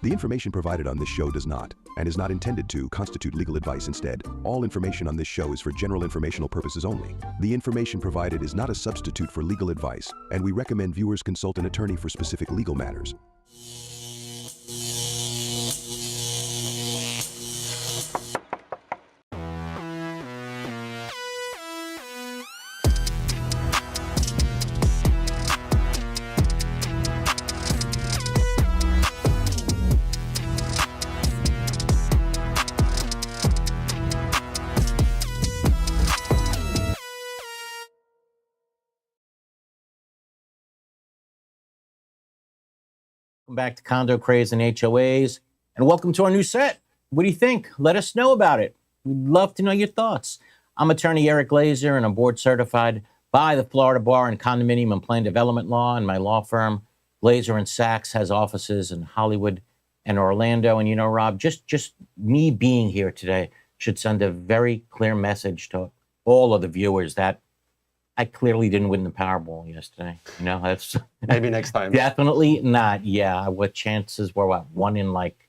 The information provided on this show does not, and is not intended to, constitute legal advice. Instead, all information on this show is for general informational purposes only. The information provided is not a substitute for legal advice, and we recommend viewers consult an attorney for specific legal matters. Welcome back to Condo Craze and HOAs, and welcome to our new set. What do you think? Let us know about it. We'd love to know your thoughts. I'm attorney Eric Glazer, and I'm board certified by the Florida Bar in Condominium and Plan Development Law, and my law firm, Glazer & Sachs, has offices in Hollywood and Orlando. And you know, Rob, just me being here today should send a very clear message to all of the viewers that I clearly didn't win the Powerball yesterday. You know, that's maybe next time. Definitely not. Yeah, what chances were? What, one in like,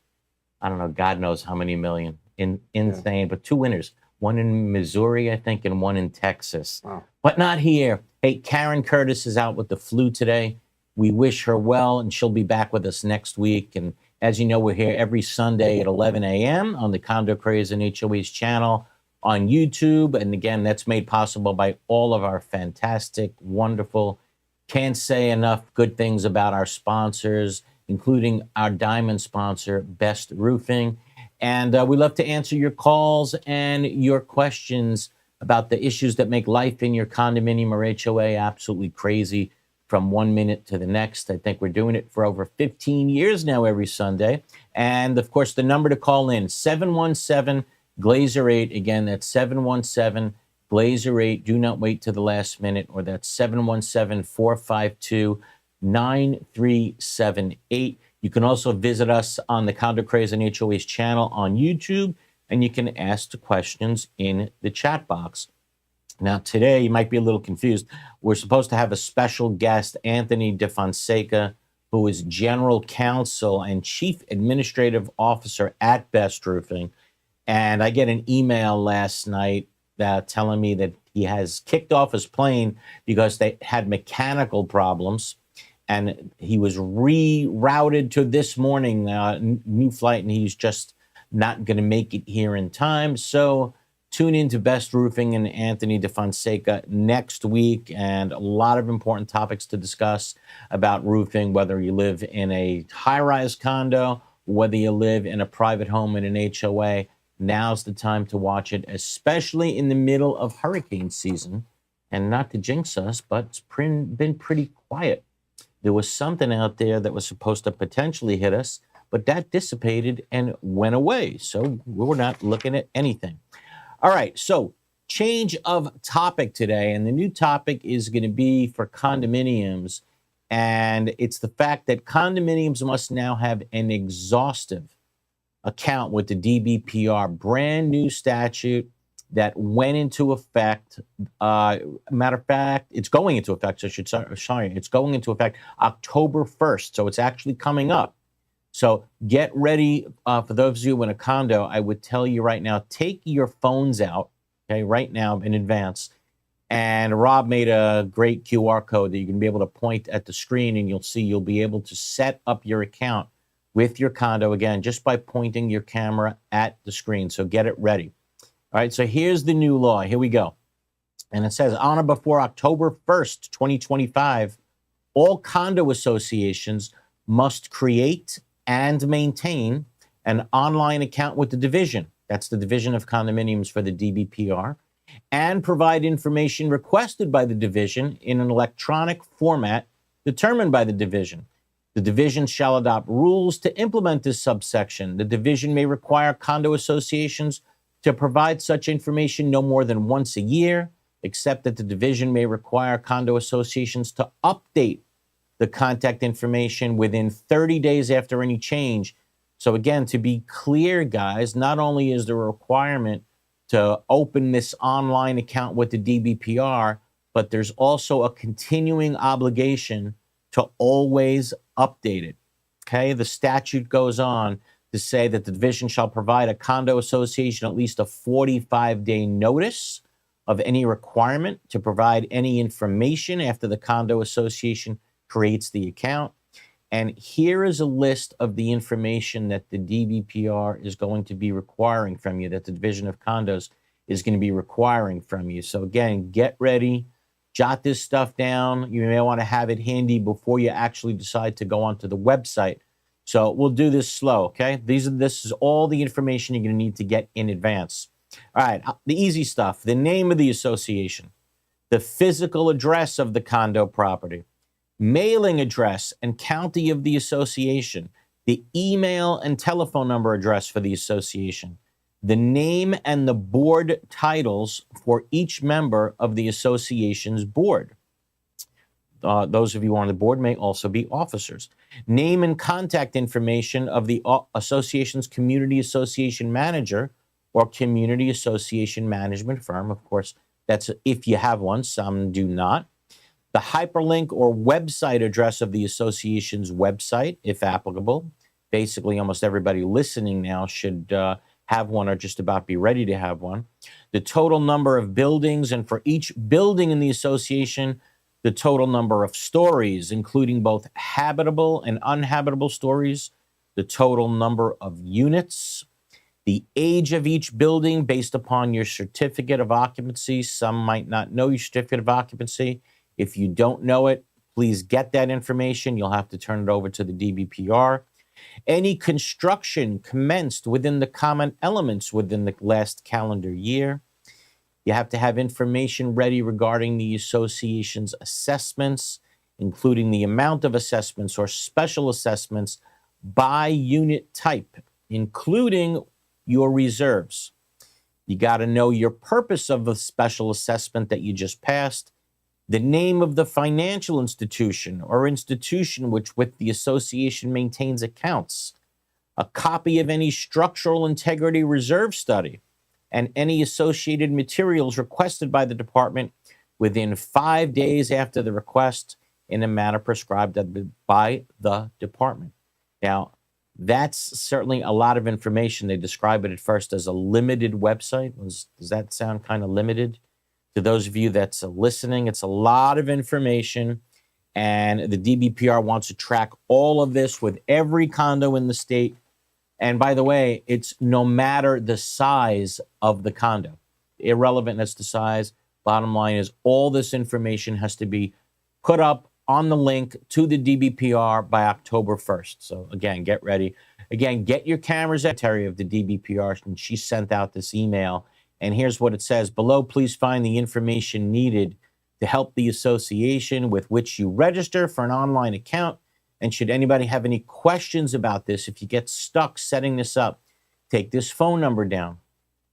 I don't know, God knows how many million. Insane. Yeah. But two winners, one in Missouri, I think, and one in Texas. Wow. But not here. Hey, Karen Curtis is out with the flu today. We wish her well, and she'll be back with us next week. And as you know, we're here every Sunday at 11 a.m. on the Condo Craze and HOAs channel on YouTube. And again, that's made possible by all of our fantastic, wonderful, can't say enough good things about our sponsors, including our diamond sponsor, Best Roofing. And we love to answer your calls and your questions about the issues that make life in your condominium or HOA absolutely crazy from 1 minute to the next. I think we're doing it for over 15 years now every Sunday. And of course, the number to call in, 717 Glazer 8. Again, that's 717 Glazer 8. Do not wait to the last minute, or that's 717-452-9378. You can also visit us on the Condo Craze and HOAs channel on YouTube, and you can ask the questions in the chat box. Now, today, you might be a little confused. We're supposed to have a special guest, Anthony DeFonseca, who is General Counsel and Chief Administrative Officer at Best Roofing. And I get an email last night telling me that he has kicked off his plane because they had mechanical problems, and he was rerouted to this morning, new flight, and he's just not going to make it here in time. So tune in to Best Roofing and Anthony DeFonseca next week, and a lot of important topics to discuss about roofing, whether you live in a high-rise condo, whether you live in a private home in an HOA. Now's the time to watch it, especially in the middle of hurricane season. And not to jinx us, but it's been pretty quiet. There was something out there that was supposed to potentially hit us, but that dissipated and went away. So we're not looking at anything. All right, so change of topic today. And the new topic is going to be for condominiums. And it's the fact that condominiums must now have an exhaustive account with the DBPR, brand new statute that went into effect. Matter of fact, it's going into effect. It's going into effect October 1st. So it's actually coming up. So get ready. For those of you in a condo, I would tell you right now, take your phones out, okay, right now in advance. And Rob made a great QR code that you can be able to point at the screen, and you'll be able to set up your account with your condo, again, just by pointing your camera at the screen. So get it ready. All right, so here's the new law. Here we go. And it says, on or before October 1st, 2025, all condo associations must create and maintain an online account with the division. That's the Division of Condominiums for the DBPR, and provide information requested by the division in an electronic format determined by the division. The division shall adopt rules to implement this subsection. The division may require condo associations to provide such information no more than once a year, except that the division may require condo associations to update the contact information within 30 days after any change. So again, to be clear, guys, not only is there a requirement to open this online account with the DBPR, but there's also a continuing obligation to always update it. Okay, the statute goes on to say that the division shall provide a condo association at least a 45-day notice of any requirement to provide any information after the condo association creates the account. And here is a list of the information that the DBPR is going to be requiring from you, that the Division of Condos is going to be requiring from you. So again, get ready, jot this stuff down. You may want to have it handy before you actually decide to go onto the website. So we'll do this slow, okay? This is all the information you're going to need to get in advance. All right, the easy stuff: the name of the association, the physical address of the condo property, mailing address and county of the association, the email and telephone number address for the association, the name and the board titles for each member of the association's board. Those of you on the board may also be officers. Name and contact information of the association's community association manager or community association management firm. Of course, that's if you have one. Some do not. The hyperlink or website address of the association's website, if applicable. Basically, almost everybody listening now should have one or just about be ready to have one. The total number of buildings, and for each building in the association, the total number of stories, including both habitable and uninhabitable stories, the total number of units, the age of each building based upon your certificate of occupancy. Some might not know your certificate of occupancy. If you don't know it, please get that information. You'll have to turn it over to the DBPR. Any construction commenced within the common elements within the last calendar year. You have to have information ready regarding the association's assessments, including the amount of assessments or special assessments by unit type, including your reserves. You got to know your purpose of the special assessment that you just passed, the name of the financial institution or institution which with the association maintains accounts, a copy of any structural integrity reserve study, and any associated materials requested by the department within 5 days after the request in a manner prescribed by the department. Now, that's certainly a lot of information. They describe it at first as a limited website. Does that sound kind of limited? To those of you that's listening, it's a lot of information, and the DBPR wants to track all of this with every condo in the state. And by the way, it's no matter the size of the condo. Irrelevant as to size. Bottom line is all this information has to be put up on the link to the DBPR by October 1st. So again, get ready. Again, get your cameras at Terry of the DBPR, and she sent out this email. And here's what it says. Below, please find the information needed to help the association with which you register for an online account. And should anybody have any questions about this, if you get stuck setting this up, take this phone number down.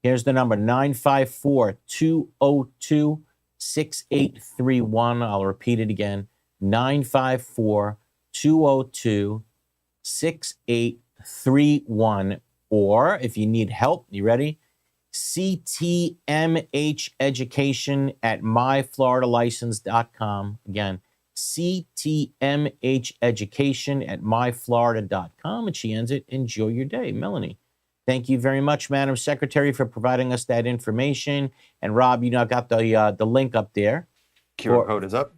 Here's the number, 954-202-6831. I'll repeat it again, 954-202-6831. Or if you need help, you ready? CTMH education at myfloridalicense.com. Again, CTMH education at myflorida.com. And she ends it. Enjoy your day. Melanie, thank you very much, Madam Secretary, for providing us that information. And Rob, you now got the link up there. QR code is up.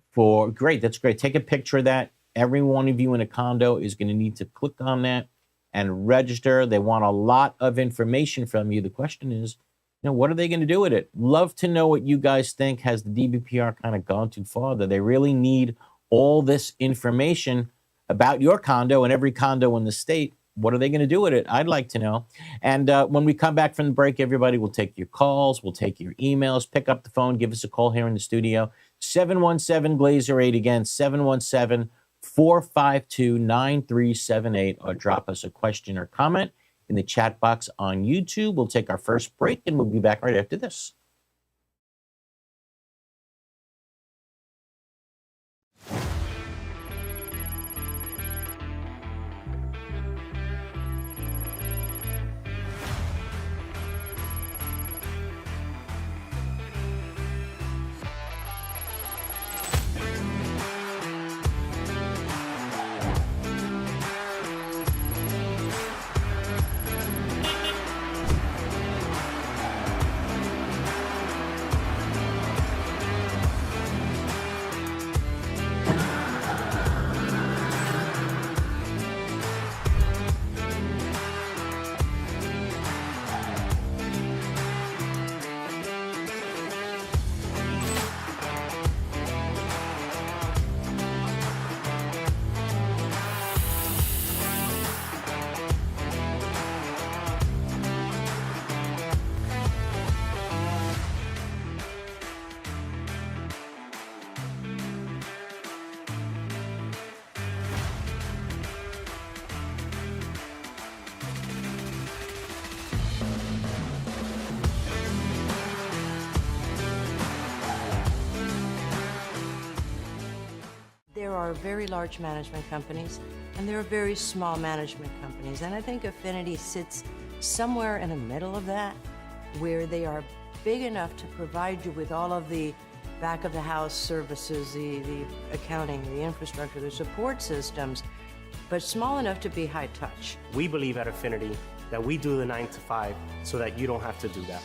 Great. That's great. Take a picture of that. Every one of you in a condo is going to need to click on that and register. They want a lot of information from you. The question is, what are they going to do with it? Love to know what you guys think. Has the DBPR kind of gone too far? Do they really need all this information about your condo and every condo in the state? What are they going to do with it? I'd like to know. And when we come back from the break, everybody will take your calls. We'll take your emails. Pick up the phone. Give us a call here in the studio. 717-GLAZER-8. Again, 717-452-9378. Or drop us a question or comment in the chat box on YouTube. We'll take our first break, and we'll be back right after this. are very large management companies and there are very small management companies. And I think Affinity sits somewhere in the middle of that, where they are big enough to provide you with all of the back of the house services, the accounting, the infrastructure, the support systems, but small enough to be high touch. We believe at Affinity that we do the 9 to 5 so that you don't have to do that.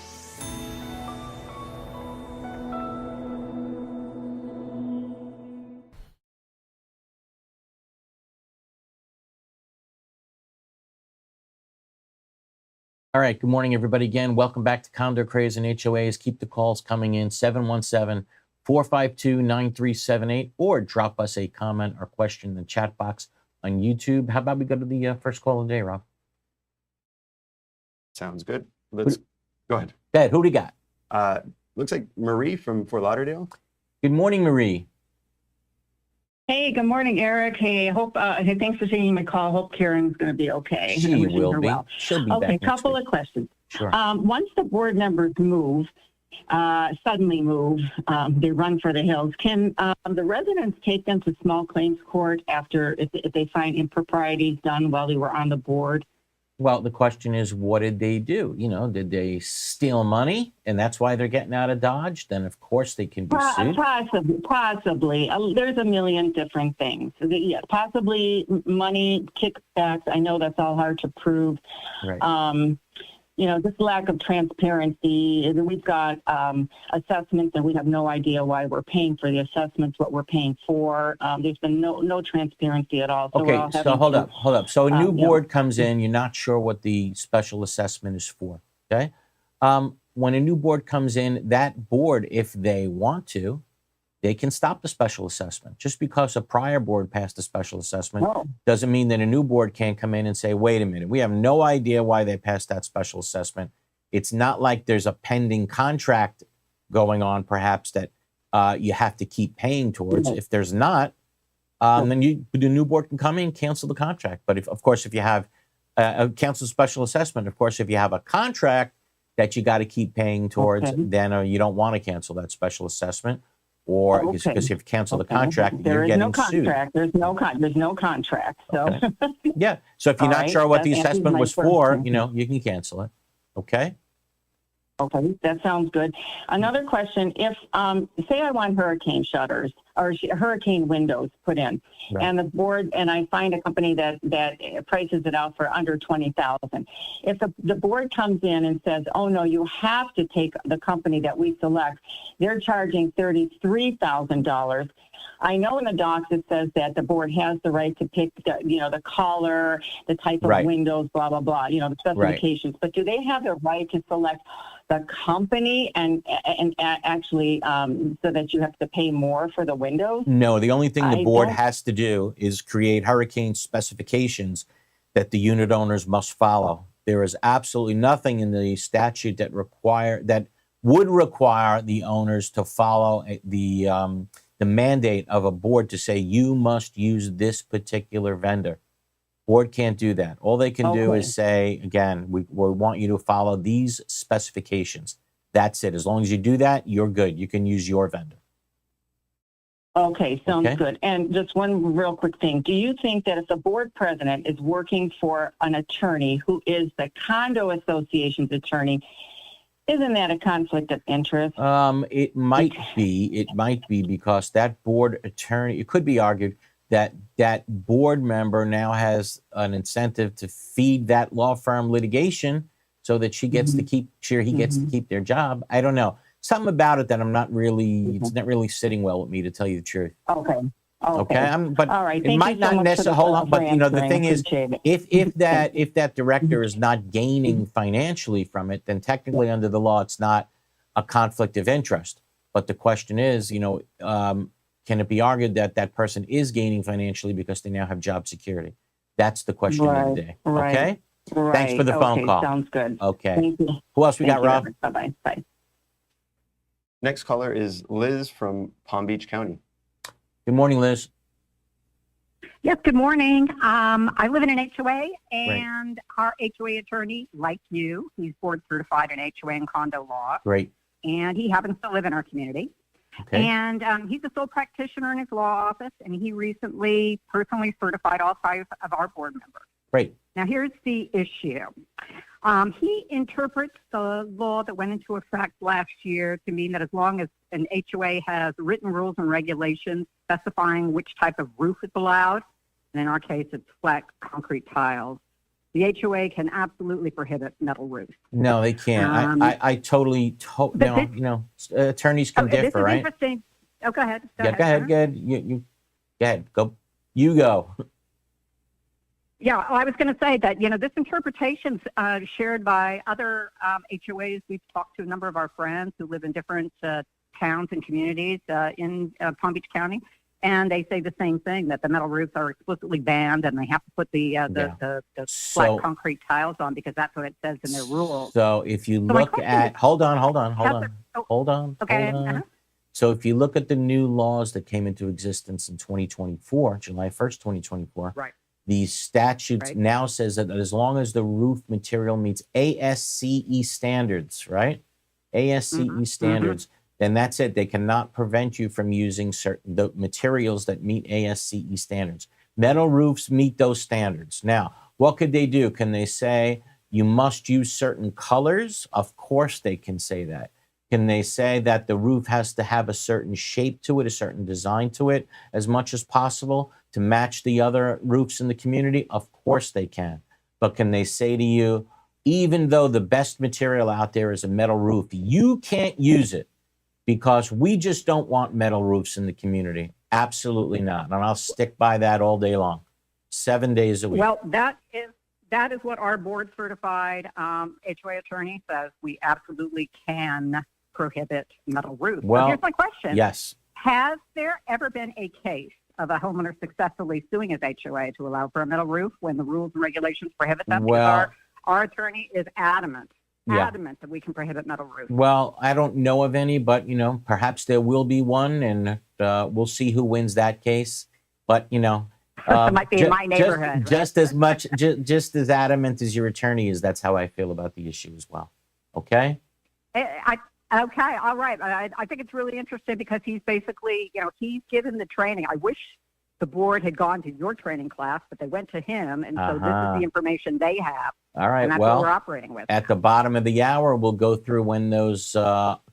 All right, good morning, everybody. Again, welcome back to Condo Craze and HOAs. Keep the calls coming in, 717-452-9378, or drop us a comment or question in the chat box on YouTube. How about we go to the first call of the day, Rob? Sounds good. Let's go ahead. Dad, who do you got? Looks like Marie from Fort Lauderdale. Good morning, Marie. Hey, good morning, Eric. Hey, hey, thanks for taking my call. Hope Karen's going to be okay. She will be. Well. She'll be back Okay, next couple week. of questions. Sure. Once the board members move, suddenly move, they run for the hills. Can the residents take them to small claims court after if they find improprieties done while they were on the board? Well, the question is, what did they do? You know, did they steal money and that's why they're getting out of Dodge? Then, of course, they can be sued. Possibly. There's a million different things. Yeah, possibly money, kickbacks. I know that's all hard to prove. Right. You know, this lack of transparency. We've got assessments, and we have no idea why we're paying for the assessments, what we're paying for. There's been no transparency at all. So Okay, so hold up. So a new board comes yeah. in, you're not sure what the special assessment is for, okay? When a new board comes in, that board, if they want to, they can stop the special assessment. Just because a prior board passed a special assessment doesn't mean that a new board can't come in and say, wait a minute, we have no idea why they passed that special assessment. It's not like there's a pending contract going on, perhaps, that you have to keep paying towards. If there's not, then the new board can come in and cancel the contract. But of course, if you have a cancel special assessment, of course, if you have a contract that you got to keep paying towards, then you don't want to cancel that special assessment. Or because if you cancel the contract, you're getting sued. There's no contract. So yeah. So if you're not sure what the assessment was for, you know, you can cancel it. Okay. Okay, that sounds good. Another question: if say I want hurricane shutters or hurricane windows put in, and the board and I find a company that prices it out for under $20,000. If the board comes in and says, "Oh no, you have to take the company that we select," they're charging $33,000. I know in the docs it says that the board has the right to pick the color, the type of windows, blah blah blah, the specifications. But do they have the right to select the company and actually so that you have to pay more for the windows? No, the only thing the board has to do is create hurricane specifications that the unit owners must follow. There is absolutely nothing in the statute that would require the owners to follow the mandate of a board to say you must use this particular vendor. Board can't do that. All they can do is say, again, we want you to follow these specifications. That's it. As long as you do that, you're good. You can use your vendor. Okay, sounds good. And just one real quick thing. Do you think that if the board president is working for an attorney who is the condo association's attorney, isn't that a conflict of interest? It might be. It might be because that board attorney, it could be argued that board member now has an incentive to feed that law firm litigation so that he gets to keep their job. I don't know. Something about it that I'm not really, it's not really sitting well with me, to tell you the truth. Okay. But all right. it might not necessarily hold on. But the thing is, if that director is not gaining financially from it, then technically under the law, it's not a conflict of interest. But the question is, can it be argued that that person is gaining financially because they now have job security? That's the question of the day. Okay? Thanks for the phone call. Sounds good. Okay. Thank you. Who else we got, Rob? Bye-bye. Bye. Next caller is Liz from Palm Beach County. Good morning, Liz. Yes, good morning. I live in an HOA, and our HOA attorney, like you, he's board certified in HOA and condo law. Great. And he happens to live in our community. Okay. And he's a sole practitioner in his law office, and he recently personally certified all 5 of our board members. Great. Now, here's the issue. He interprets the law that went into effect last year to mean that as long as an HOA has written rules and regulations specifying which type of roof is allowed, and in our case, it's flat concrete tiles, the HOA can absolutely prohibit metal roofs. No, they can't. I totally, no, attorneys can differ, this is right? interesting. Oh, go ahead. Go ahead. You go ahead. Go. You go. Yeah, well, I was going to say that, this interpretation's shared by other HOAs. We've talked to a number of our friends who live in different towns and communities in Palm Beach County, and they say the same thing, that the metal roofs are explicitly banned, and they have to put the flat concrete tiles on because that's what it says in their rules. So if you look at, hold on. Okay. So if you look at the new laws that came into existence in 2024, July 1st, 2024, right. The statute now says that as long as the roof material meets ASCE standards, right? ASCE standards, then that's it. They cannot prevent you from using the materials that meet ASCE standards. Metal roofs meet those standards. Now, what could they do? Can they say you must use certain colors? Of course they can say that. Can they say that the roof has to have a certain shape to it, a certain design to it, as much as possible to match the other roofs in the community? Of course they can. But can they say to you, even though the best material out there is a metal roof, you can't use it because we just don't want metal roofs in the community? Absolutely not. And I'll stick by that all day long, 7 days a week. Well, that is what our board certified HOA attorney says. We absolutely can prohibit metal roofs. Well, so here's my question. Yes. Has there ever been a case of a homeowner successfully suing his HOA to allow for a metal roof when the rules and regulations prohibit them? Well, our attorney is adamant that we can prohibit metal roofs. Well, I don't know of any, but, perhaps there will be one, and we'll see who wins that case. But, it might be in my neighborhood. Just as much, just as adamant as your attorney is, that's how I feel about the issue as well. Okay? Okay, all right. I think it's really interesting because he's basically, he's given the training. I wish the board had gone to your training class, but they went to him, and so this is the information they have. All right, and that's what we're operating with. At the bottom of the hour, we'll go through when those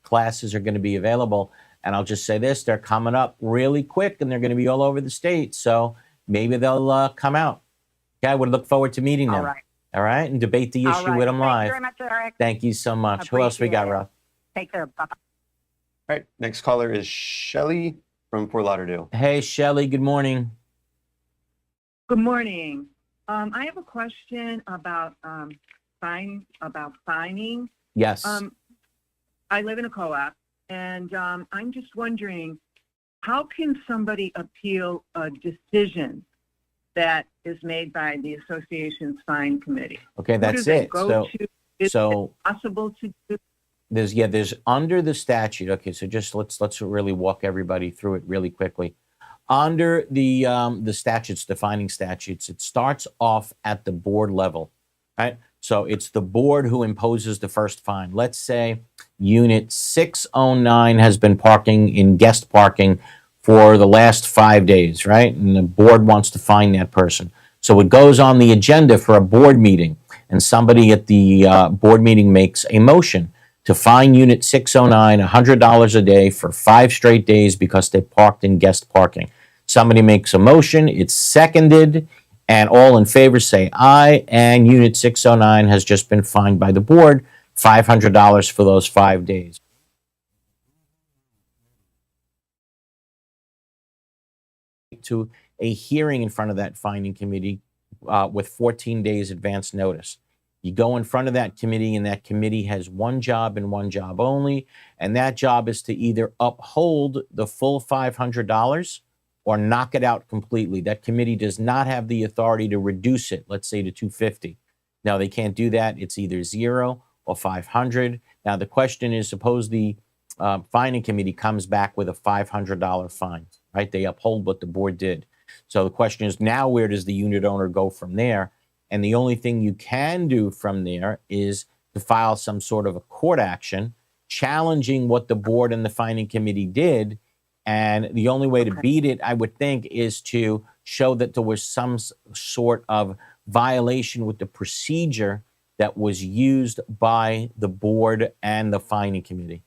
classes are going to be available, and I'll just say this, they're coming up really quick, and they're going to be all over the state, so maybe they'll come out. Okay, I would look forward to meeting them. All right, and debate the issue with them live. Thank you very much, Eric. Thank you so much. Who else we got, Ralph? Take care. Bye-bye. All right, next caller is Shelly from Fort Lauderdale. Hey, Shelly, good morning. Good morning. I have a question about fining. Yes. I live in a co-op, and I'm just wondering, how can somebody appeal a decision that is made by the association's fine committee? Okay, that's it. Is it possible to do? There's under the statute. Okay, so just let's really walk everybody through it really quickly. Under the statutes, defining statutes, it starts off at the board level, right? So it's the board who imposes the first fine. Let's say Unit 609 has been parking in guest parking for the last 5 days, right? And the board wants to fine that person. So it goes on the agenda for a board meeting, and somebody at the board meeting makes a motion to fine Unit 609 $100 a day for 5 straight days because they parked in guest parking. Somebody makes a motion, it's seconded, and all in favor say aye, and Unit 609 has just been fined by the board $500 for those 5 days. To a hearing in front of that fining committee with 14 days advance notice. You go in front of that committee, and that committee has one job and one job only, and that job is to either uphold the full $500 or knock it out completely. That committee does not have the authority to reduce it, let's say to $250. Now, they can't do that. It's either 0 or $500. Now, the question is, suppose the fining committee comes back with a $500 fine, right? They uphold what the board did. So the question is, now where does the unit owner go from there? And the only thing you can do from there is to file some sort of a court action challenging what the board and the finding committee did. And the only way to beat it, I would think, is to show that there was some sort of violation with the procedure that was used by the board and the finding committee.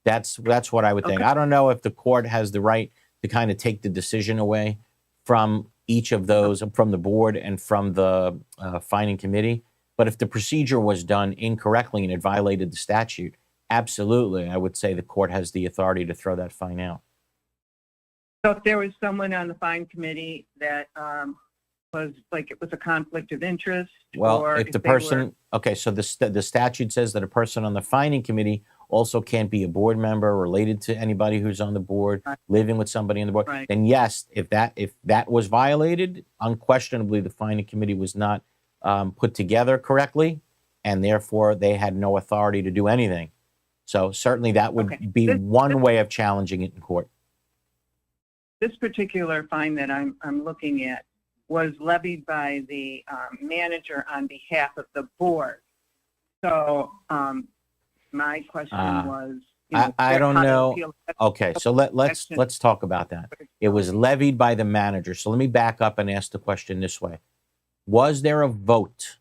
That's what I would think. I don't know if the court has the right to kind of take the decision away from each of those, from the board and from the finding committee. But if the procedure was done incorrectly and it violated the statute, absolutely, I would say the court has the authority to throw that fine out. So if there was someone on the fine committee that was like it was a conflict of interest, well, or if the person, okay, so the statute says that a person on the finding committee also can't be a board member, related to anybody who's on the board, living with somebody on the board, then yes, if that was violated, unquestionably the finding committee was not put together correctly, and therefore they had no authority to do anything. So certainly that would be one way of challenging it in court. This particular fine that I'm looking at was levied by the manager on behalf of the board. So my question was, I don't know. Okay, so let's talk about that. It was levied by the manager. So let me back up and ask the question this way. Was there a vote?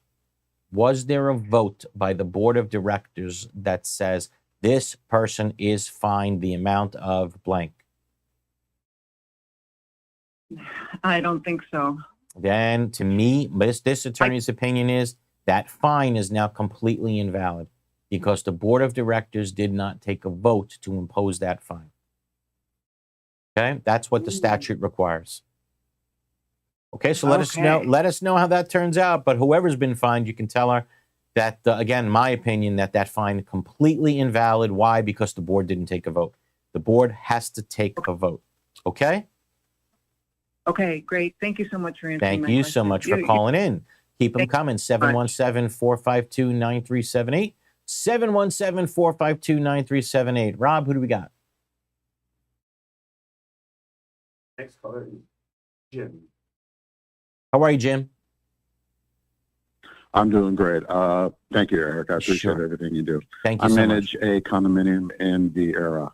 Was there a vote by the board of directors that says this person is fined the amount of blank? I don't think so. Then to me, this attorney's opinion is that fine is now completely invalid because the board of directors did not take a vote to impose that fine. Okay, that's what the statute requires. Okay, so let us know how that turns out. But whoever's been fined, you can tell her that, again, my opinion, that fine is completely invalid. Why? Because the board didn't take a vote. The board has to take a vote. Okay? Okay, great. Thank you so much for answering Thank you so much for calling in. Keep them coming. 717-452-9378. 717-452-9378. Rob, who do we got? Next caller is Jim. How are you, Jim? I'm doing great. Thank you, Eric. I appreciate everything you do. Thank you so much. I manage a condominium in the era,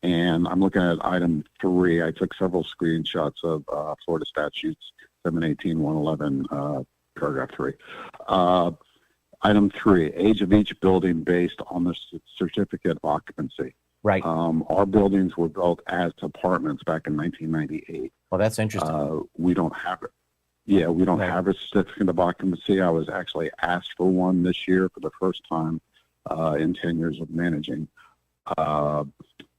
and I'm looking at item 3. I took several screenshots of Florida statutes, 718-111, paragraph 3. Item 3, age of each building based on the certificate of occupancy. Right. Our buildings were built as apartments back in 1998. Well, that's interesting. We don't have it. Yeah, we don't have a certificate of occupancy. I was actually asked for one this year for the first time in 10 years of managing by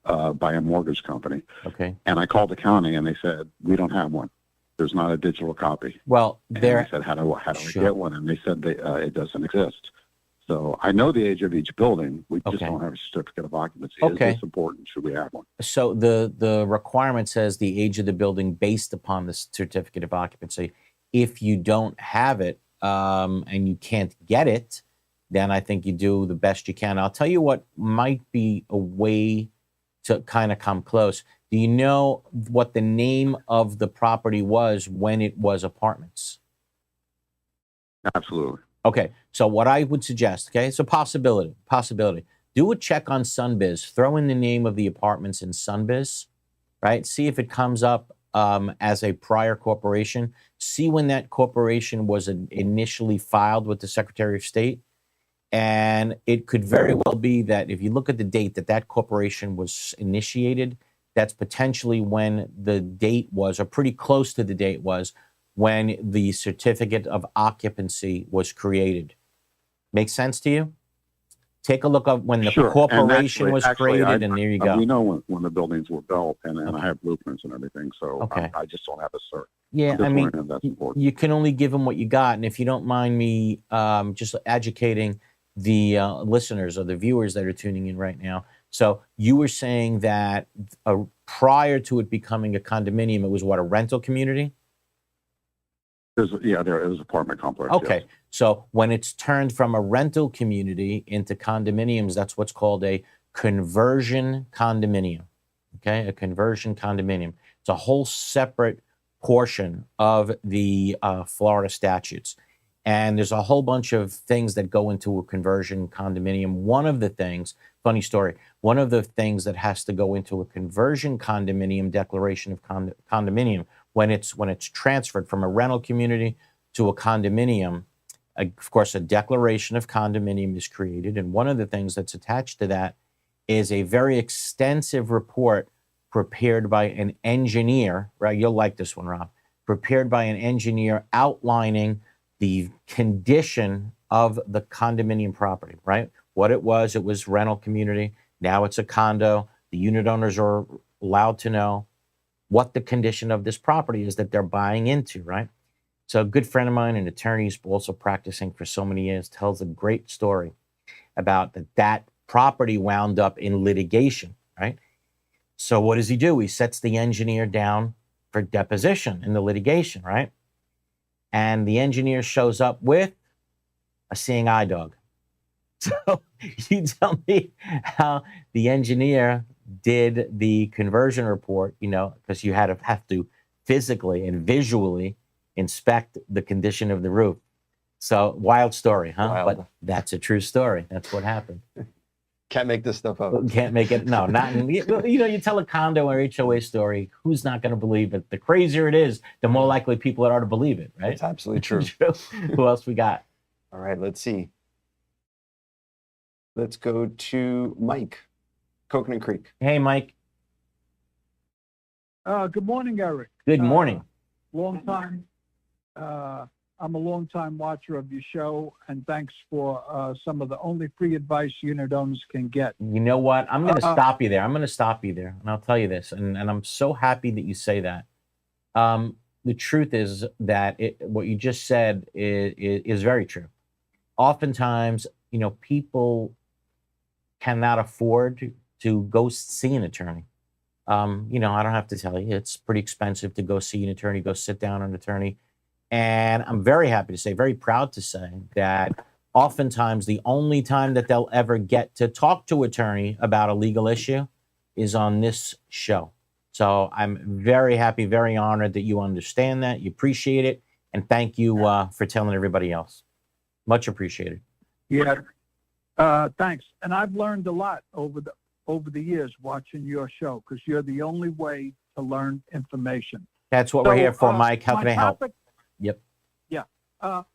a mortgage company. Okay. And I called the county and they said, we don't have one. There's not a digital copy. Well, and I said, how do I get one? And they said it doesn't exist. So I know the age of each building. We just don't have a certificate of occupancy. Okay. Is this important? Should we have one? So the requirement says the age of the building based upon the certificate of occupancy. If you don't have it and you can't get it, then I think you do the best you can. I'll tell you what might be a way to kind of come close. Do you know what the name of the property was when it was apartments? Absolutely. Okay, so what I would suggest, okay, it's a possibility. Do a check on Sunbiz. Throw in the name of the apartments in Sunbiz, right? See if it comes up as a prior corporation. See when that corporation was initially filed with the Secretary of State. And it could very well be that if you look at the date that corporation was initiated, that's potentially when the date was, or pretty close to the date was, when the certificate of occupancy was created. Make sense to you? Take a look up when the corporation was created, and there you go. We know when the buildings were built, and I have blueprints and everything, so I just don't have a cert. Yeah, I mean, you can only give them what you got, and if you don't mind me just educating the listeners or the viewers that are tuning in right now. So you were saying that prior to it becoming a condominium, it was what, a rental community? It was apartment complex. Okay, yes. So when it's turned from a rental community into condominiums, that's what's called a conversion condominium. Okay, a conversion condominium. It's a whole separate portion of the Florida statutes. And there's a whole bunch of things that go into a conversion condominium. One of the things, funny story, one of the things that has to go into a conversion condominium declaration of condominium when it's transferred from a rental community to a condominium, of course, a declaration of condominium is created. And one of the things that's attached to that is a very extensive report prepared by an engineer, right? You'll like this one, Rob. Prepared by an engineer outlining the condition of the condominium property, right? What it was rental community. Now it's a condo. The unit owners are allowed to know what the condition of this property is that they're buying into, right? So a good friend of mine, an attorney who's also practicing for so many years, tells a great story about that property wound up in litigation, right? So what does he do? He sets the engineer down for deposition in the litigation, right? And the engineer shows up with a seeing eye dog. So you tell me how the engineer did the conversion report, because you have to physically and visually inspect the condition of the roof. So wild story, huh? Wild. But that's a true story. That's what happened. Can't make this stuff up. Can't make it. No, not in, you tell a condo or HOA story, who's not going to believe it? The crazier it is, the more likely people are to believe it, right? That's absolutely true. Who else we got? All right, let's see. Let's go to Mike, Coconut Creek. Hey, Mike. Good morning, Eric. Good morning. Long time. I'm a long time watcher of your show, and thanks for some of the only free advice unit owners can get. You know what? I'm going to stop you there. And I'll tell you this, and I'm so happy that you say that. The truth is that what you just said is very true. Oftentimes, people cannot afford to go see an attorney. I don't have to tell you, it's pretty expensive to go see an attorney, go sit down with an attorney. And I'm very happy to say, very proud to say that oftentimes the only time that they'll ever get to talk to an attorney about a legal issue is on this show. So I'm very happy, very honored that you understand that, you appreciate it, and thank you for telling everybody else. Much appreciated. Yeah, thanks. And I've learned a lot over the years watching your show, because you're the only way to learn information. That's what we're here for, Mike. How can I help? Yep. Yeah.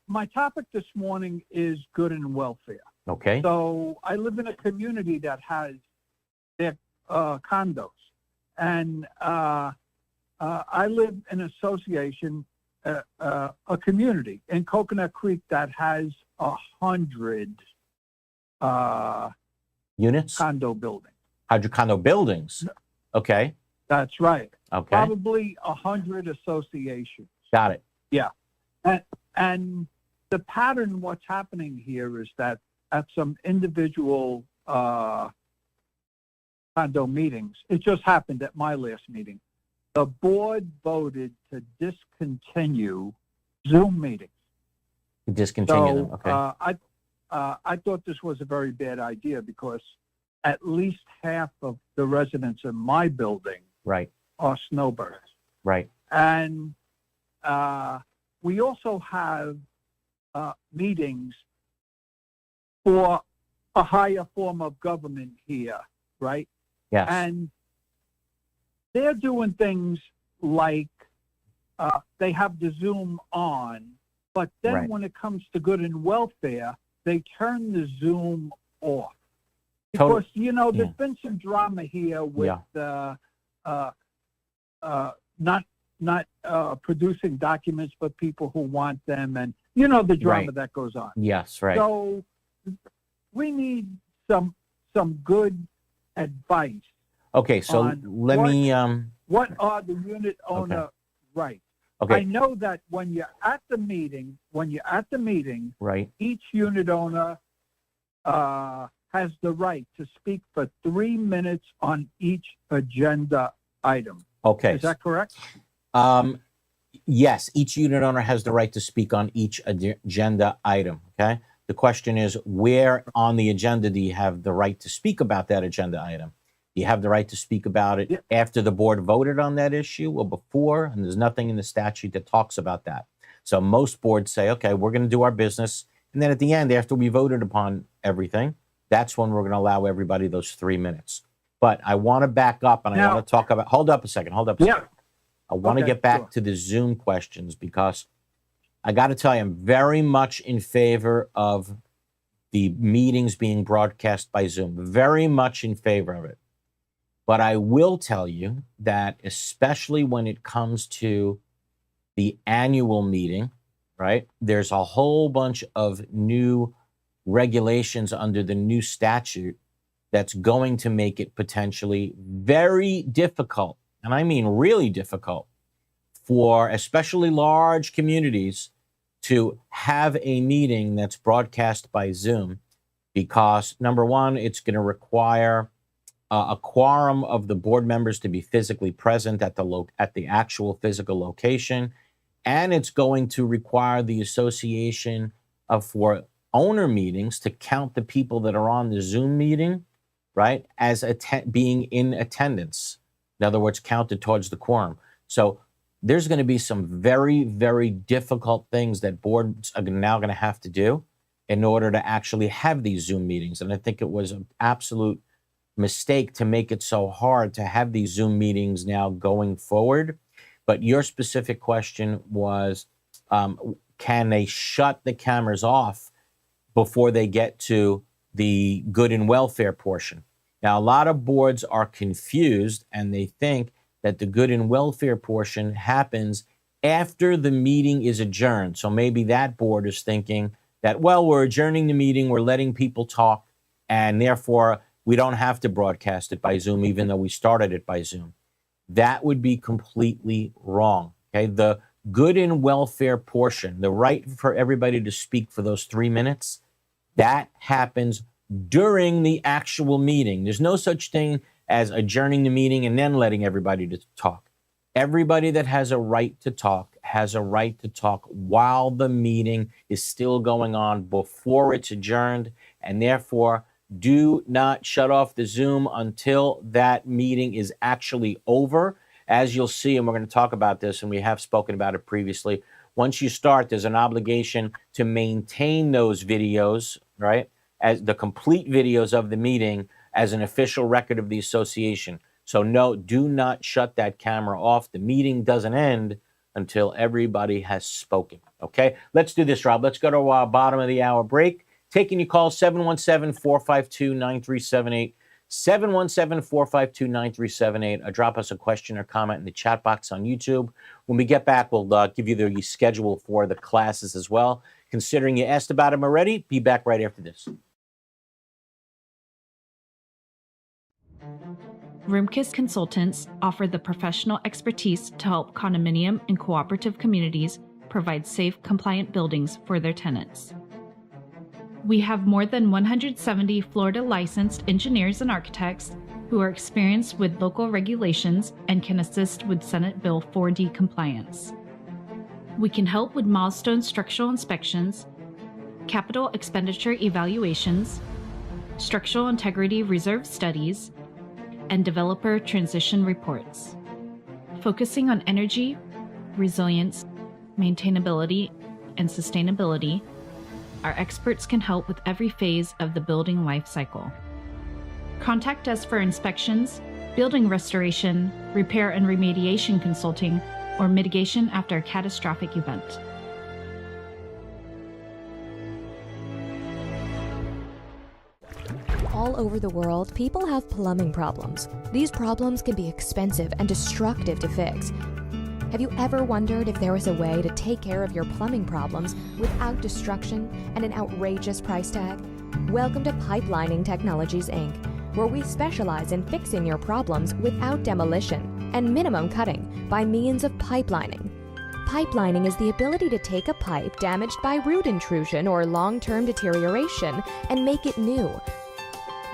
My topic this morning is good and welfare. Okay. So I live in a community that has their condos, and I live in an association, a community in Coconut Creek that has 100 units, condo buildings. 100 condo buildings. Okay. That's right. Okay. Probably 100 associations. Got it. Yeah. And the pattern, what's happening here is that at some individual condo meetings, it just happened at my last meeting, the board voted to discontinue Zoom meetings. Discontinue them, okay. I thought this was a very bad idea, because at least half of the residents in my building are snowbirds. Right. And we also have meetings for a higher form of government here, right? Yes. And they're doing things like they have the Zoom on, but then when it comes to good and welfare, they turn the Zoom off. Because, there's been some drama here with not producing documents for people who want them, and the drama that goes on. Yes, right. So we need some good advice. Okay, so let me what are the unit owner rights? Okay. I know that when you're at the meeting, right, each unit owner has the right to speak for 3 minutes on each agenda item. Okay. Is that correct? Yes, each unit owner has the right to speak on each agenda item, okay? The question is, where on the agenda do you have the right to speak about that agenda item? Do you have the right to speak about it after the board voted on that issue or before? And there's nothing in the statute that talks about that. So most boards say, okay, we're going to do our business. And then at the end, after we voted upon everything, that's when we're going to allow everybody those 3 minutes. But I want to back up and I want to talk about, hold up a second. I want to get back to the Zoom questions because I got to tell you, I'm very much in favor of the meetings being broadcast by Zoom, very much in favor of it. But I will tell you that especially when it comes to the annual meeting, right, there's a whole bunch of new regulations under the new statute that's going to make it potentially very difficult, and I mean really difficult, for especially large communities to have a meeting that's broadcast by Zoom because, number one, it's going to require a quorum of the board members to be physically present at the actual physical location, and it's going to require the association for owner meetings to count the people that are on the Zoom meeting, right, as being in attendance. In other words, counted towards the quorum. So there's going to be some very, very difficult things that boards are now going to have to do in order to actually have these Zoom meetings. And I think it was an absolute mistake to make it so hard to have these Zoom meetings now going forward. But your specific question was, can they shut the cameras off before they get to the good and welfare portion? Now, a lot of boards are confused and they think that the good and welfare portion happens after the meeting is adjourned. So maybe that board is thinking that, well, we're adjourning the meeting, we're letting people talk, and therefore we don't have to broadcast it by Zoom, even though we started it by Zoom. That would be completely wrong. Okay, the good and welfare portion, the right for everybody to speak for those 3 minutes, that happens during the actual meeting. There's no such thing as adjourning the meeting and then letting everybody to talk. Everybody that has a right to talk has a right to talk while the meeting is still going on before it's adjourned, and therefore do not shut off the Zoom until that meeting is actually over. As you'll see, and we're going to talk about this, and we have spoken about it previously, once you start, there's an obligation to maintain those videos, right, as the complete videos of the meeting as an official record of the association. So no, do not shut that camera off. The meeting doesn't end until everybody has spoken. Okay, let's do this, Rob. Let's go to our bottom of the hour break. Taking your call, 717-452-9378, 717-452-9378. Drop us a question or comment in the chat box on YouTube. When we get back, we'll give you the schedule for the classes as well. Considering you asked about them already, be back right after this. Roomkiss Consultants offer the professional expertise to help condominium and cooperative communities provide safe, compliant buildings for their tenants. We have more than 170 Florida licensed engineers and architects who are experienced with local regulations and can assist with Senate Bill 4D compliance. We can help with milestone structural inspections, capital expenditure evaluations, structural integrity reserve studies, and developer transition reports. Focusing on energy, resilience, maintainability, and sustainability, our experts can help with every phase of the building life cycle. Contact us for inspections, building restoration, repair and remediation consulting, or mitigation after a catastrophic event. All over the world, people have plumbing problems. These problems can be expensive and destructive to fix. Have you ever wondered if there was a way to take care of your plumbing problems without destruction and an outrageous price tag? Welcome to Pipelining Technologies, Inc., where we specialize in fixing your problems without demolition and minimum cutting by means of pipelining. Pipelining is the ability to take a pipe damaged by root intrusion or long-term deterioration and make it new.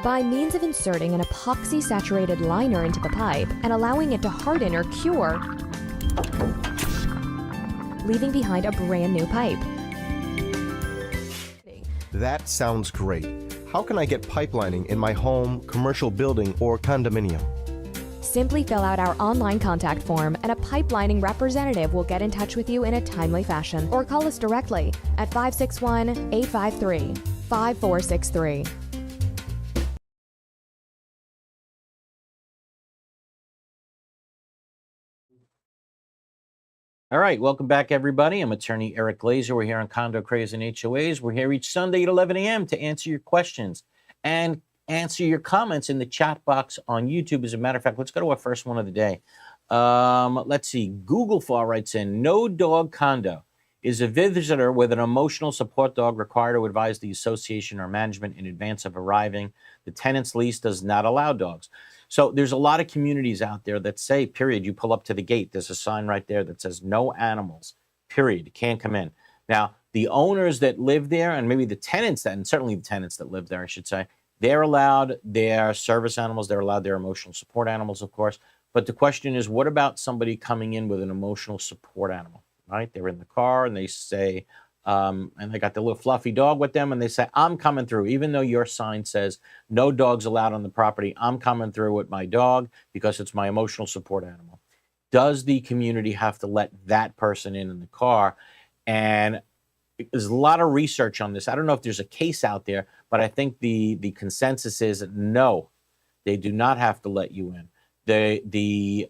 By means of inserting an epoxy-saturated liner into the pipe and allowing it to harden or cure, leaving behind a brand new pipe. That sounds great. How can I get pipelining in my home, commercial building, or condominium? Simply fill out our online contact form and a pipelining representative will get in touch with you in a timely fashion, or call us directly at 561-853-5463. All right, welcome back, everybody. I'm attorney Eric Glazer. We're here on Condo Craze and HOAs. We're here each Sunday at 11 a.m. to answer your questions and answer your comments in the chat box on YouTube. As a matter of fact, let's go to our first one of the day. Let's see. Google Far writes in, no dog condo. Is a visitor with an emotional support dog required to advise the association or management in advance of arriving? The tenant's lease does not allow dogs. So there's a lot of communities out there that say, period, you pull up to the gate, there's a sign right there that says no animals, period, you can't come in. Now, the owners that live there, and maybe the tenants, and certainly the tenants that live there, I should say, they're allowed their service animals, they're allowed their emotional support animals, of course. But the question is, what about somebody coming in with an emotional support animal, right? They're in the car and they say, and they got the little fluffy dog with them, and they say, I'm coming through. Even though your sign says no dogs allowed on the property, I'm coming through with my dog because it's my emotional support animal. Does the community have to let that person in the car? And there's a lot of research on this. I don't know if there's a case out there, but I think the consensus is no, they do not have to let you in. The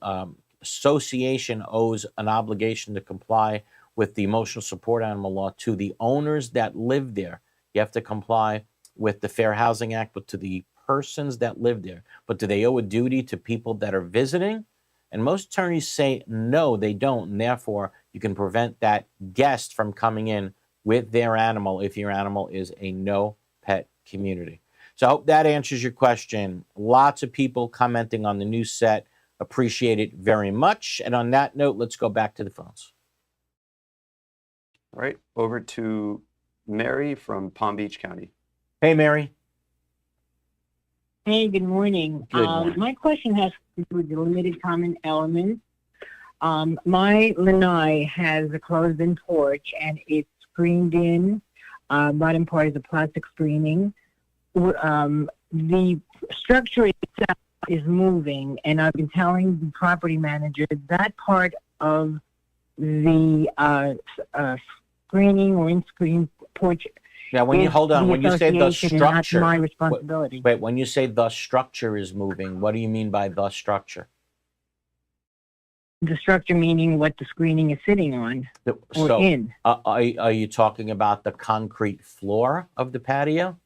association owes an obligation to comply with the emotional support animal law to the owners that live there. You have to comply with the Fair Housing Act, but to the persons that live there. But do they owe a duty to people that are visiting? And most attorneys say no, they don't. And therefore, you can prevent that guest from coming in with their animal if your animal is a no pet community. So I hope that answers your question. Lots of people commenting on the new set. Appreciate it very much. And on that note, let's go back to the phones. All right, over to Mary from Palm Beach County. Hey, Mary. Hey, good morning. Good morning. My question has to do with the limited common elements. My lanai has a closed-in porch, and it's screened in. Bottom part is a plastic screening. The structure itself is moving, and I've been telling the property manager that part of the screening or in-screen porch. Now, when you hold on, when you say the structure, my responsibility. Wait, when you say the structure is moving, what do you mean by the structure? The structure meaning what the screening is sitting on or in. Are you talking about the concrete floor of the patio,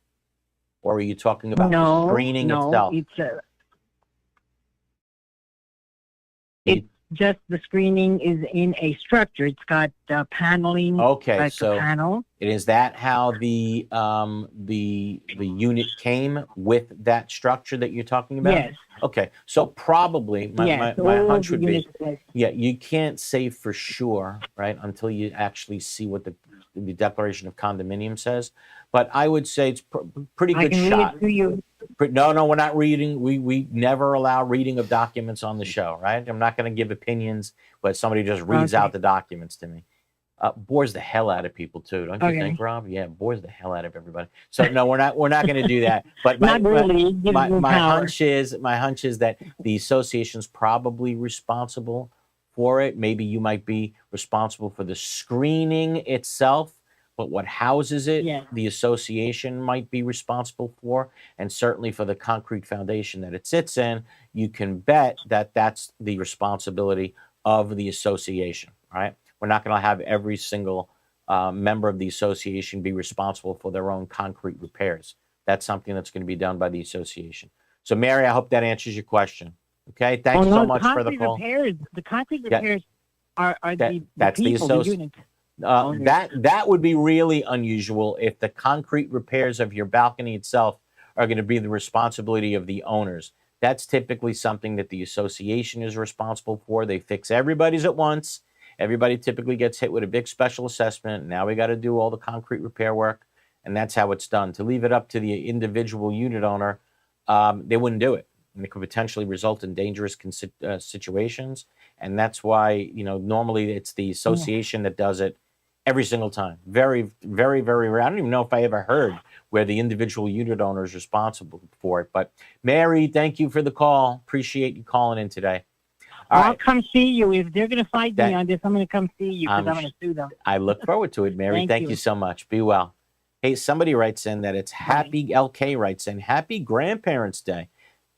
or are you talking about the screening itself? It's just the screening is in a structure. It's got paneling. Okay, like so a panel. Is that how the unit came with that structure that you're talking about? Yes. Okay, so probably my hunch would be, yeah, you can't say for sure, right, until you actually see what the Declaration of Condominium says. But I would say it's pretty good shot. Read it to you. No, we're not reading. We never allow reading of documents on the show, right? I'm not going to give opinions, but somebody just reads out the documents to me. Bores the hell out of people too, don't you think, Rob? Yeah, bores the hell out of everybody. So no, we're not going to do that. But my hunch is that the association's probably responsible for it. Maybe you might be responsible for the screening itself, but what houses it, the association might be responsible for, and certainly for the concrete foundation that it sits in, you can bet that that's the responsibility of the association, right? We're not going to have every single member of the association be responsible for their own concrete repairs. That's something that's going to be done by the association. So, Mary, I hope that answers your question. Okay, thanks so much for the call. The concrete repairs are that's the association. That would be really unusual if the concrete repairs of your balcony itself are going to be the responsibility of the owners. That's typically something that the association is responsible for. They fix everybody's at once. Everybody typically gets hit with a big special assessment. Now we got to do all the concrete repair work, and that's how it's done. To leave it up to the individual unit owner, they wouldn't do it. And it could potentially result in dangerous situations. And that's why, normally it's the association that does it every single time. Very, very, very rare. I don't even know if I ever heard where the individual unit owner is responsible for it. But Mary, thank you for the call. Appreciate you calling in today. I'll come see you. If they're going to fight me on this, I'm going to come see you because I'm going to sue them. I look forward to it, Mary. Thank you so much. Be well. Hey, somebody writes in that it's Happy LK writes in, Happy Grandparents' Day.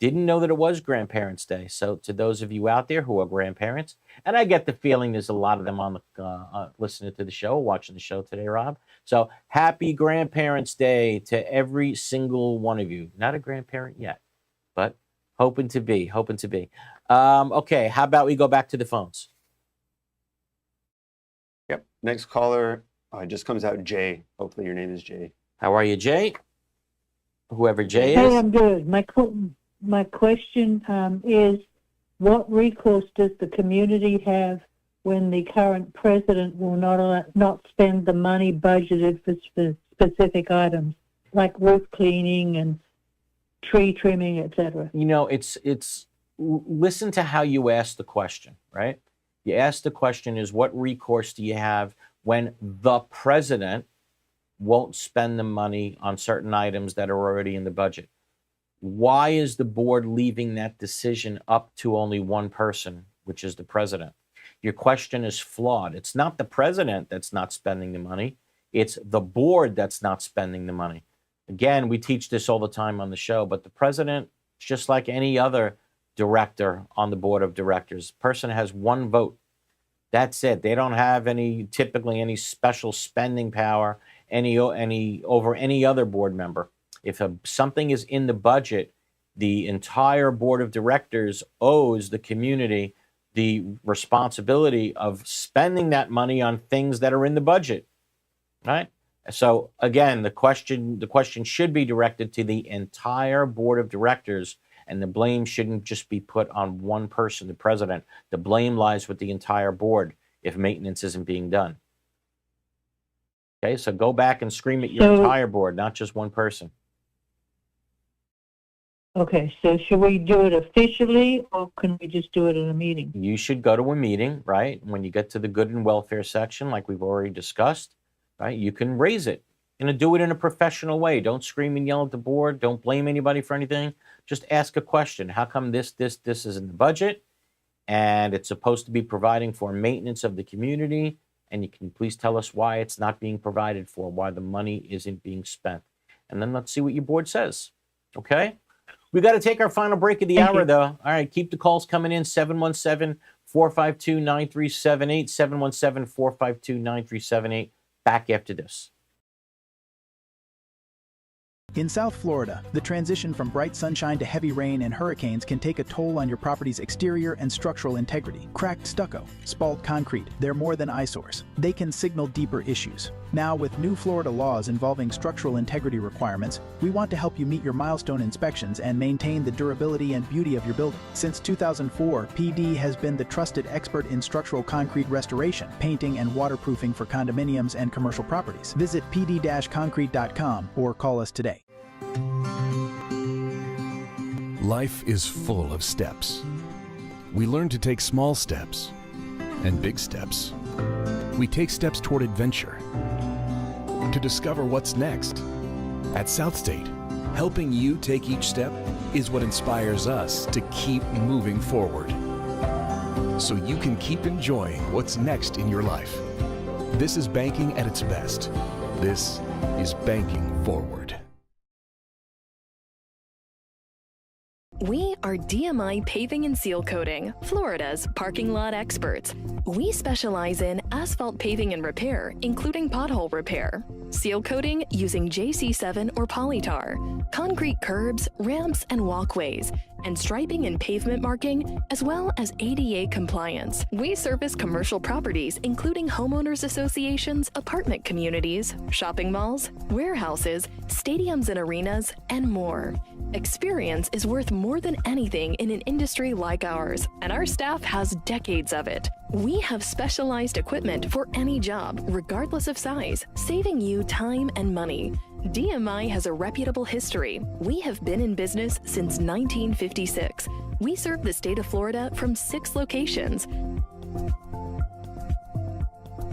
Didn't know that it was Grandparents' Day. So to those of you out there who are grandparents, and I get the feeling there's a lot of them on the listening to the show, watching the show today, Rob. So happy Grandparents' Day to every single one of you. Not a grandparent yet, but hoping to be. Okay, how about we go back to the phones? Yep. Next caller, it just comes out Jay. Hopefully your name is Jay. How are you, Jay? Whoever Jay is. Hey, I'm good. My question is, what recourse does the community have when the current president will not spend the money budgeted for specific items like roof cleaning and tree trimming, etc.? You know, it's listen to how you ask the question, right? You ask the question is, what recourse do you have when the president won't spend the money on certain items that are already in the budget? Why is the board leaving that decision up to only one person, which is the president? Your question is flawed. It's not the president that's not spending the money. It's the board that's not spending the money. Again, we teach this all the time on the show, but the president, just like any other director on the board of directors, the person has one vote. That's it. They don't have typically any special spending power over any other board member. If something is in the budget, the entire board of directors owes the community the responsibility of spending that money on things that are in the budget, right? So again, the question should be directed to the entire board of directors, and the blame shouldn't just be put on one person, the president. The blame lies with the entire board if maintenance isn't being done. Okay, so go back and scream at your entire board, not just one person. Okay, so should we do it officially, or can we just do it in a meeting? You should go to a meeting, right? When you get to the good and welfare section, like we've already discussed, right? You can raise it. Do it in a professional way. Don't scream and yell at the board. Don't blame anybody for anything. Just ask a question. How come this is in the budget, and it's supposed to be providing for maintenance of the community? And you can please tell us why it's not being provided for, why the money isn't being spent. And then let's see what your board says, okay? We got to take our final break of the hour, though. All right, keep the calls coming in, 717-452-9378, 717-452-9378. Back after this. In South Florida, the transition from bright sunshine to heavy rain and hurricanes can take a toll on your property's exterior and structural integrity. Cracked stucco, spalled concrete, they're more than eyesores. They can signal deeper issues. Now, with new Florida laws involving structural integrity requirements, we want to help you meet your milestone inspections and maintain the durability and beauty of your building. Since 2004, PD has been the trusted expert in structural concrete restoration, painting, and waterproofing for condominiums and commercial properties. Visit pd-concrete.com or call us today. Life is full of steps. We learn to take small steps and big steps. We take steps toward adventure, to discover what's next. At South State, helping you take each step is what inspires us to keep moving forward, so you can keep enjoying what's next in your life. This is banking at its best. This is banking forward. We are DMI Paving and Seal Coating, Florida's parking lot experts. We specialize in asphalt paving and repair, including pothole repair, seal coating using JC7 or polytar, concrete curbs, ramps, and walkways, and striping and pavement marking, as well as ADA compliance. We service commercial properties, including homeowners associations, apartment communities, shopping malls, warehouses, stadiums and arenas, and more. Experience is worth more than anything in an industry like ours, and our staff has decades of it. We have specialized equipment for any job, regardless of size, saving you time and money. DMI has a reputable history. We have been in business since 1956. We serve the state of Florida from 6 locations.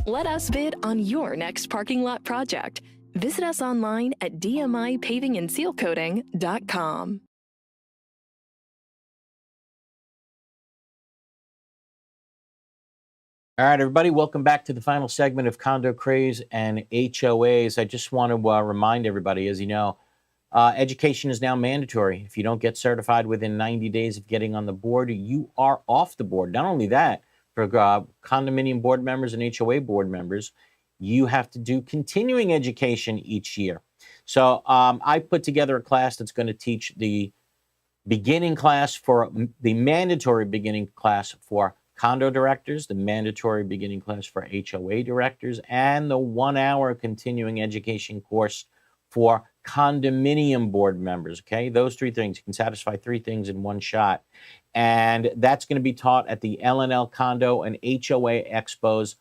Let us bid on your next parking lot project. Visit us online at dmipavingandsealcoating.com. All right, everybody, welcome back to the final segment of Condo Craze and HOAs. I just want to remind everybody, as you know, education is now mandatory. If you don't get certified within 90 days of getting on the board, you are off the board. Not only that, for condominium board members and HOA board members, you have to do continuing education each year. So I put together a class that's going to teach the beginning class for the mandatory beginning class for condo directors, the mandatory beginning class for HOA directors, and the 1-hour continuing education course for condominium board members, okay? Those 3 things. You can satisfy 3 things in one shot. And that's going to be taught at the LNL Condo and HOA Expos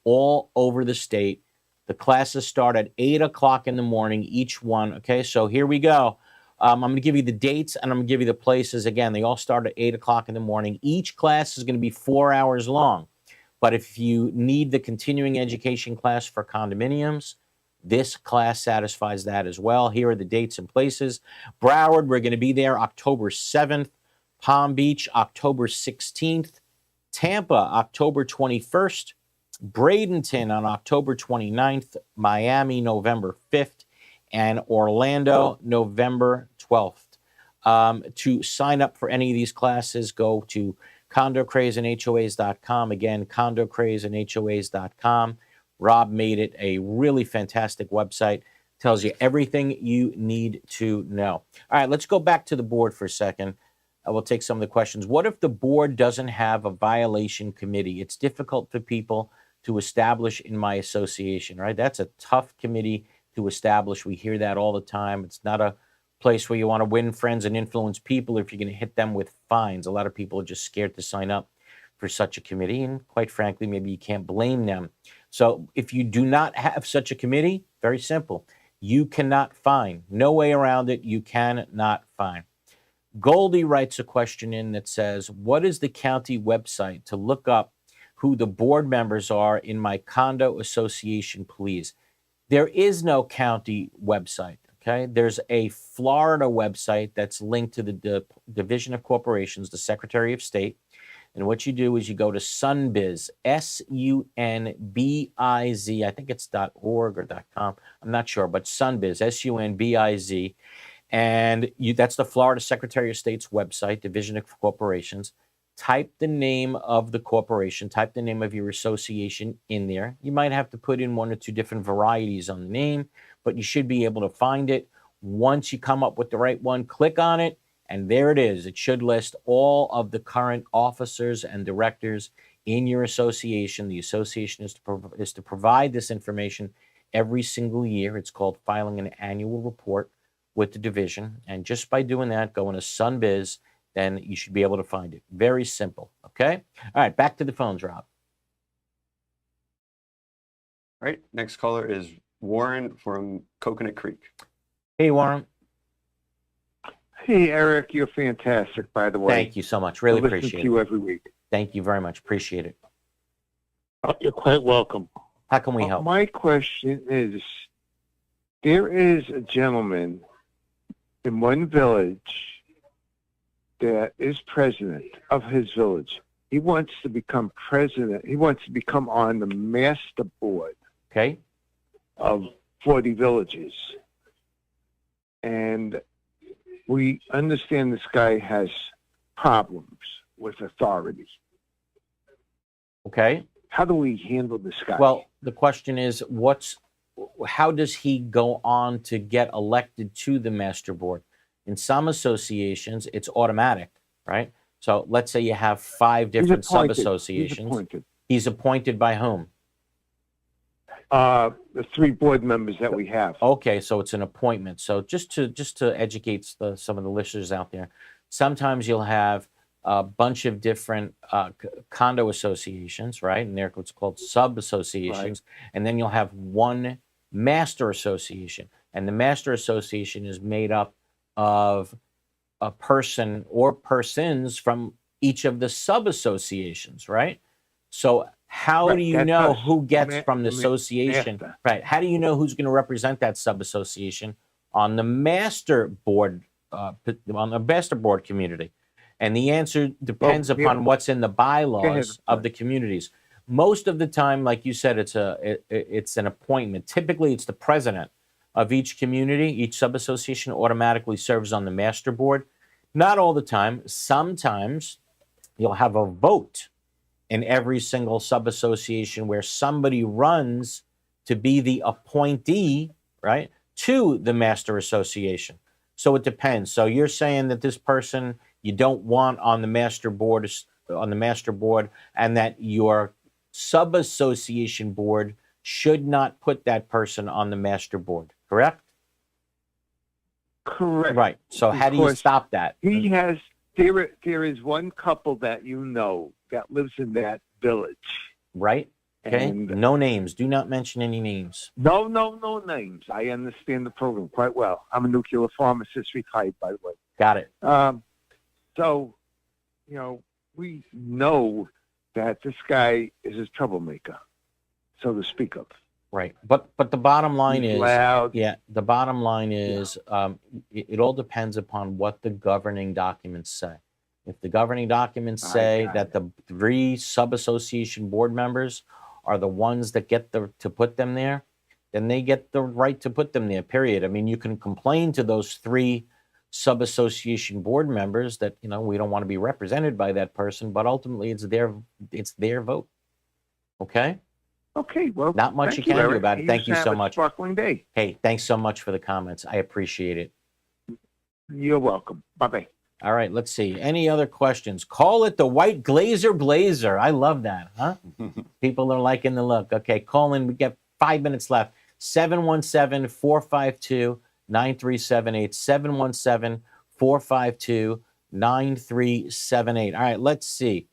all over the state. The classes start at 8 o'clock in the morning, each one, okay? So here we go. I'm going to give you the dates, and I'm going to give you the places. Again, they all start at 8 o'clock in the morning. Each class is going to be 4 hours long. But if you need the continuing education class for condominiums, this class satisfies that as well. Here are the dates and places. Broward, we're going to be there October 7th. Palm Beach, October 16th. Tampa, October 21st. Bradenton on October 29th. Miami, November 5th. And Orlando, November 12th. To sign up for any of these classes, go to condocrazeandhoas.com. Again, condocrazeandhoas.com. Rob made it a really fantastic website. Tells you everything you need to know. All right, let's go back to the board for a second. We'll take some of the questions. What if the board doesn't have a violation committee? It's difficult for people to establish in my association, right? That's a tough committee to establish. We hear that all the time. It's not a place where you want to win friends and influence people if you're going to hit them with fines. A lot of people are just scared to sign up for such a committee, and quite frankly, maybe you can't blame them. So if you do not have such a committee, very simple. You cannot fine. No way around it. You cannot fine. Goldie writes a question in that says, what is the county website to look up who the board members are in my condo association, please? There is no county website, okay? There's a Florida website that's linked to the Division of Corporations, the Secretary of State. And what you do is you go to Sunbiz, S-U-N-B-I-Z. I think it's .org or .com. I'm not sure, but Sunbiz, S-U-N-B-I-Z. And that's the Florida Secretary of State's website, Division of Corporations. Type the name of the corporation, type the name of your association in there. You might have to put in 1 or 2 different varieties on the name, but you should be able to find it. Once you come up with the right one, click on it, and there it is. It should list all of the current officers and directors in your association. The association is to provide this information every single year. It's called filing an annual report with the division. And just by doing that, going to Sunbiz, then you should be able to find it. Very simple, okay? All right, back to the phones, Rob. All right, next caller is Warren from Coconut Creek. Hey, Warren. Hey, Eric, you're fantastic, by the way. Thank you so much. Really I listen appreciate to you it. every week. Thank you very much. Appreciate it. You're quite welcome. How can we help? My question is, there is a gentleman in one village that is president of his village. He wants to become president. He wants to become on the master board of 40 villages. And we understand this guy has problems with authority. Okay. How do we handle this guy? Well, the question is, how does he go on to get elected to the master board? In some associations, it's automatic, right? So let's say you have 5 different sub-associations. He's appointed by whom? The 3 board members that we have. Okay, so it's an appointment. So just to educate some of the listeners out there, sometimes you'll have a bunch of different condo associations, right? And they're what's called sub-associations. Right. And then you'll have one master association. And the master association is made up of a person or persons from each of the sub-associations, right? So How do you that's know us. who gets Ma- from the ma- association? master. Right. How do you know who's going to represent that sub-association on the master board, on the master board community? And the answer depends upon what's in the bylaws of the communities. Most of the time, like you said, it's an appointment. Typically, it's the president of each community. Each sub-association automatically serves on the master board. Not all the time. Sometimes you'll have a vote in every single sub-association where somebody runs to be the appointee, right, to the master association. So it depends. So you're saying that this person you don't want on the master board, and that your sub-association board should not put that person on the master board, correct? Correct. Right. So how do you Because stop that? there is one couple that you know that lives in that village. Right. Okay. And no names. Do not mention any names. no names. I understand the program quite well. I'm a nuclear pharmacist, retired, by the way. Got it. So, we know that this guy is a troublemaker, so to speak of. Right. But the bottom line He's is, loud. the bottom line is, it all depends upon what the governing documents say. If the governing documents say that the 3 sub-association board members are the ones that get to put them there, then they get the right to put them there, period. I mean, you can complain to those 3 sub-association board members that, we don't want to be represented by that person, but ultimately it's their vote. Okay? Okay, well, not much you thank can do Eric. about it. You Thank you have so a much. Sparkling day. Hey, thanks so much for the comments. I appreciate it. You're welcome. Bye-bye. All right, let's see. Any other questions? Call it the white Glazer blazer. I love that, huh? People are liking the look. Okay, call in. We got 5 minutes left. 717-452-9378. 717-452-9378. All right, let's see.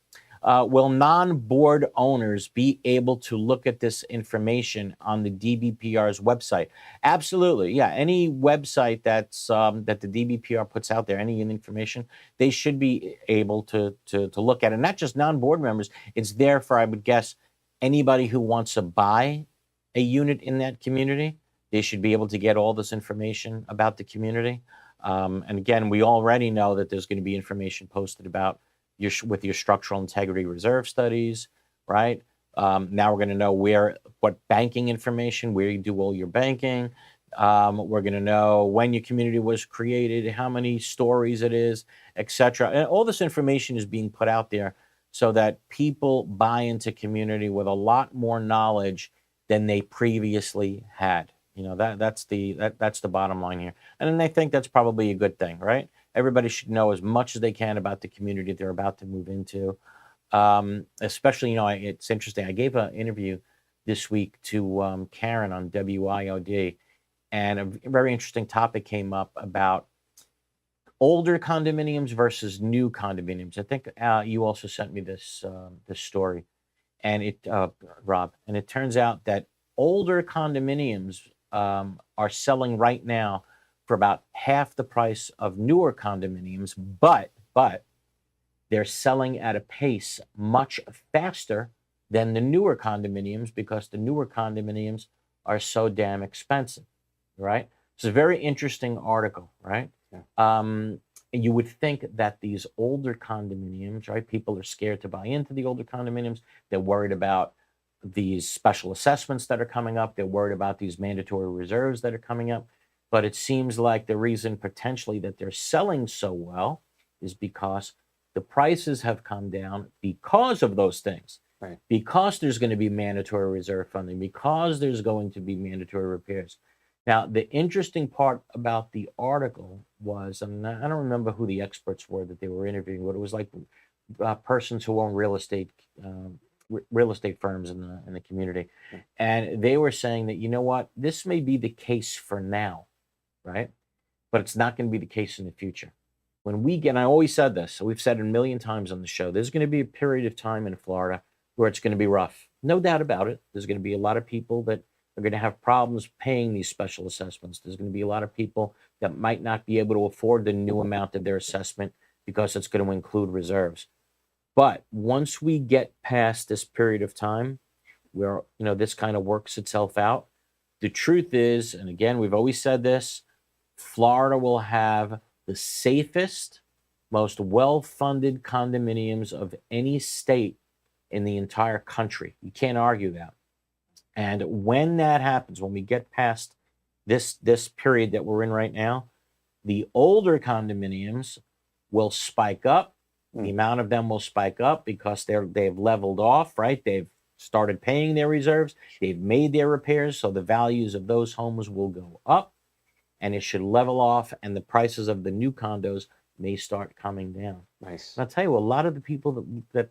Will non-board owners be able to look at this information on the DBPR's website? Absolutely, yeah. Any website that's that the DBPR puts out there, any information, they should be able to look at it. Not just non-board members. It's there for, I would guess, anybody who wants to buy a unit in that community. They should be able to get all this information about the community. And again, we already know that there's going to be information posted about with your structural integrity reserve studies, right? Now we're going to know what banking information, where you do all your banking. We're going to know when your community was created, how many stories it is, etc. And all this information is being put out there so that people buy into community with a lot more knowledge than they previously had. That's the bottom line here. And I think that's probably a good thing, right? Everybody should know as much as they can about the community they're about to move into. Especially, it's interesting. I gave an interview this week to Karen on WIOD, and a very interesting topic came up about older condominiums versus new condominiums. I think you also sent me this story, and Rob, and it turns out that older condominiums are selling right now for about half the price of newer condominiums, but they're selling at a pace much faster than the newer condominiums because the newer condominiums are so damn expensive, right? It's a very interesting article, right? Yeah. You would think that these older condominiums, right? People are scared to buy into the older condominiums. They're worried about these special assessments that are coming up. They're worried about these mandatory reserves that are coming up. But it seems like the reason potentially that they're selling so well is because the prices have come down because of those things. Right. Because there's going to be mandatory reserve funding, because there's going to be mandatory repairs. Now, the interesting part about the article was, and I don't remember who the experts were that they were interviewing, but it was like persons who own real estate firms in the community. And they were saying that, this may be the case for now, right? But it's not going to be the case in the future. When we get, and I always said this, so we've said it a million times on the show, there's going to be a period of time in Florida where it's going to be rough. No doubt about it. There's going to be a lot of people that are going to have problems paying these special assessments. There's going to be a lot of people that might not be able to afford the new amount of their assessment because it's going to include reserves. But once we get past this period of time where, this kind of works itself out, the truth is, and again, we've always said this, Florida will have the safest, most well-funded condominiums of any state in the entire country. You can't argue that. And when that happens, when we get past this period that we're in right now, the older condominiums will spike up. The amount of them will spike up because they've leveled off, right? They've started paying their reserves. They've made their repairs, so the values of those homes will go up, and it should level off, and the prices of the new condos may start coming down. Nice. And I'll tell you, a lot of the people that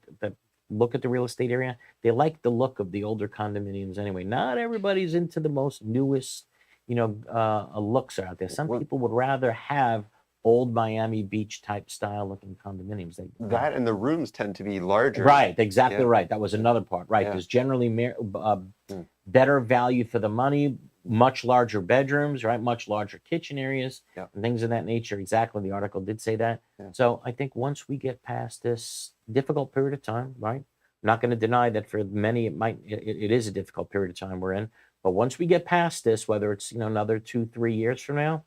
look at the real estate area, they like the look of the older condominiums anyway. Not everybody's into the most newest, looks out there. Some people would rather have old Miami Beach type style looking condominiums. That and the rooms tend to be larger. Right, exactly Yeah. right. That was another part. Right, Yeah. there's generally better value for the money, much larger bedrooms, right, much larger kitchen areas, Yeah. and things of that nature. Exactly, the article did say that. Yeah. So I think once we get past this difficult period of time, right, I'm not going to deny that for many it is a difficult period of time we're in. But once we get past this, whether it's another 2-3 years from now,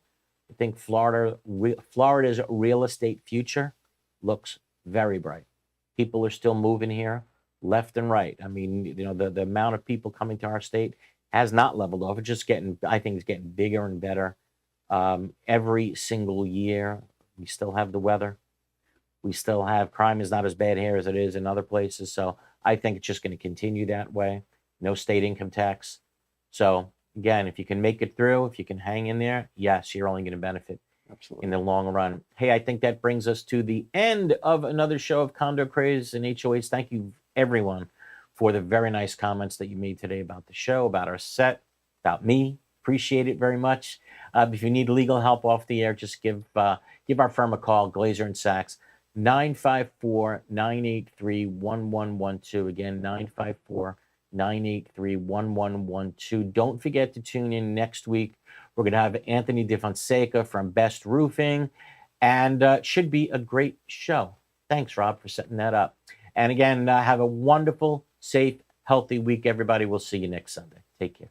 I think Florida's real estate future looks very bright. People are still moving here left and right. I mean, the amount of people coming to our state has not leveled off. It's just I think it's getting bigger and better every single year. We still have the weather. We still have crime is not as bad here as it is in other places. So I think it's just going to continue that way. No state income tax. So again, if you can make it through, if you can hang in there, yes, you're only going to benefit in the long run. Hey, I think that brings us to the end of another show of Condo Craze and HOAs. Thank you, everyone, for the very nice comments that you made today about the show, about our set, about me. Appreciate it very much. If you need legal help off the air, just give our firm a call, Glazer and Sachs, 954-983-1112. Again, 954-983-1112. Don't forget to tune in next week. We're going to have Anthony DeFonseca from Best Roofing, and it should be a great show. Thanks, Rob, for setting that up. And again, have a wonderful, safe, healthy week, everybody. We'll see you next Sunday. Take care.